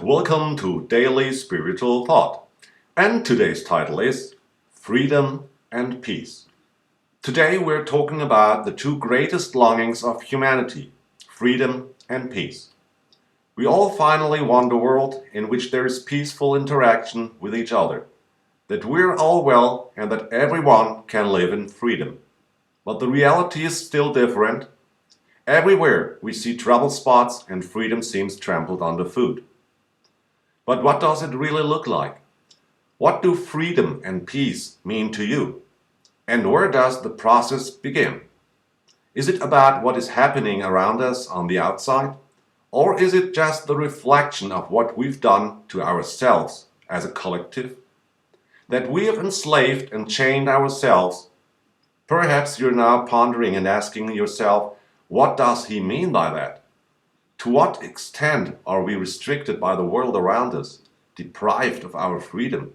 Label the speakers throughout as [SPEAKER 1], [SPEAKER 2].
[SPEAKER 1] welcome to Daily Spiritual Thought. And today's title is Freedom and Peace. Today we're talking about the two greatest longings of humanity, freedom and peace. We all finally want a world in which there is peaceful interaction with each other, that we're all well and that everyone can live in freedom. But the reality is still different. Everywhere we see trouble spots and freedom seems trampled underfoot. But what does it really look like? What do freedom and peace mean to you? And where does the process begin? Is it about what is happening around us on the outside? Or is it just the reflection of what we've done to ourselves as a collective? That we have enslaved and chained ourselves? Perhaps you're now pondering and asking yourself, what does he mean by that? To what extent are we restricted by the world around us, deprived of our freedom?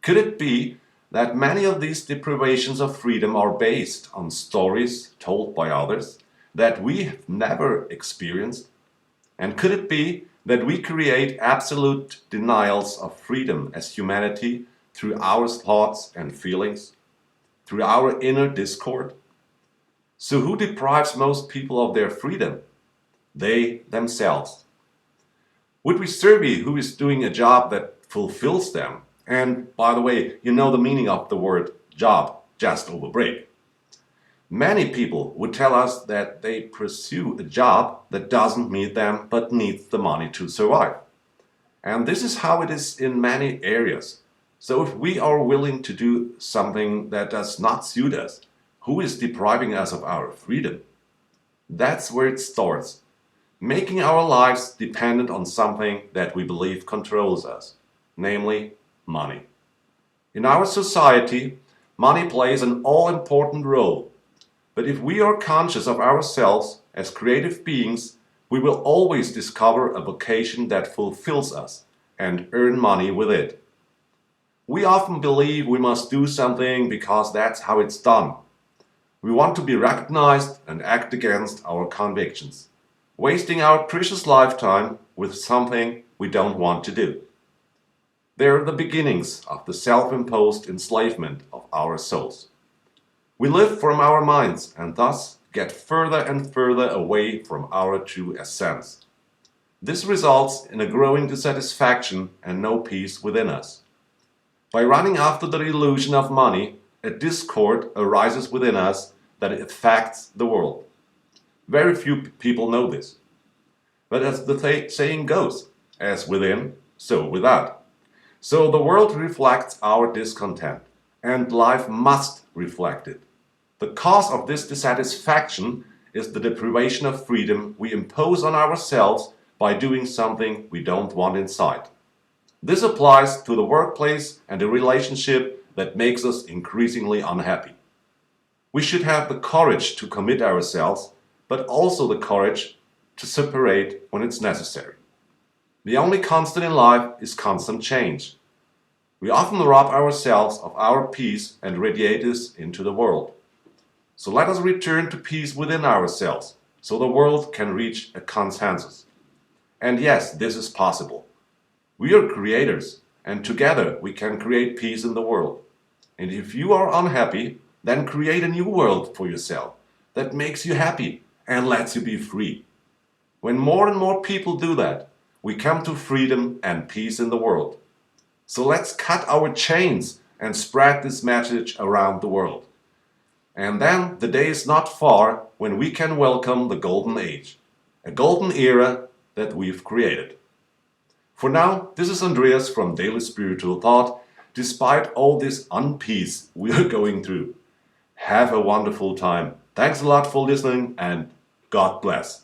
[SPEAKER 1] Could it be that many of these deprivations of freedom are based on stories told by others that we have never experienced? And could it be that we create absolute denials of freedom as humanity through our thoughts and feelings, through our inner discord? So who deprives most people of their freedom? They themselves. Would we survey who is doing a job that fulfills them? And by the way, you know the meaning of the word job, just over break. Many people would tell us that they pursue a job that doesn't meet them but needs the money to survive. And this is how it is in many areas. So if we are willing to do something that does not suit us, who is depriving us of our freedom? That's where it starts. Making our lives dependent on something that we believe controls us, namely money. In our society, money plays an all-important role. But if we are conscious of ourselves as creative beings, we will always discover a vocation that fulfills us and earn money with it. We often believe we must do something because that's how it's done. We want to be recognized and act against our convictions, wasting our precious lifetime with something we don't want to do. They're the beginnings of the self-imposed enslavement of our souls. We live from our minds and thus get further and further away from our true essence. This results in a growing dissatisfaction and no peace within us. By running after the illusion of money, a discord arises within us that affects the world. Very few people know this. But as the saying goes, as within, so without. So the world reflects our discontent, and life must reflect it. The cause of this dissatisfaction is the deprivation of freedom we impose on ourselves by doing something we don't want inside. This applies to the workplace and a relationship that makes us increasingly unhappy. We should have the courage to commit ourselves, but also the courage to separate when it's necessary. The only constant in life is constant change. We often rob ourselves of our peace and radiate this into the world. So let us return to peace within ourselves, so the world can reach a consensus. And yes, this is possible. We are creators, and together we can create peace in the world. And if you are unhappy, then create a new world for yourself that makes you happy and lets you be free. When more and more people do that, we come to freedom and peace in the world. So let's cut our chains and spread this message around the world. And then the day is not far when we can welcome the golden age, a golden era that we've created. For now, this is Andreas from Daily Spiritual Thought. Despite all this unpeace we are going through, have a wonderful time. Thanks a lot for listening and God bless.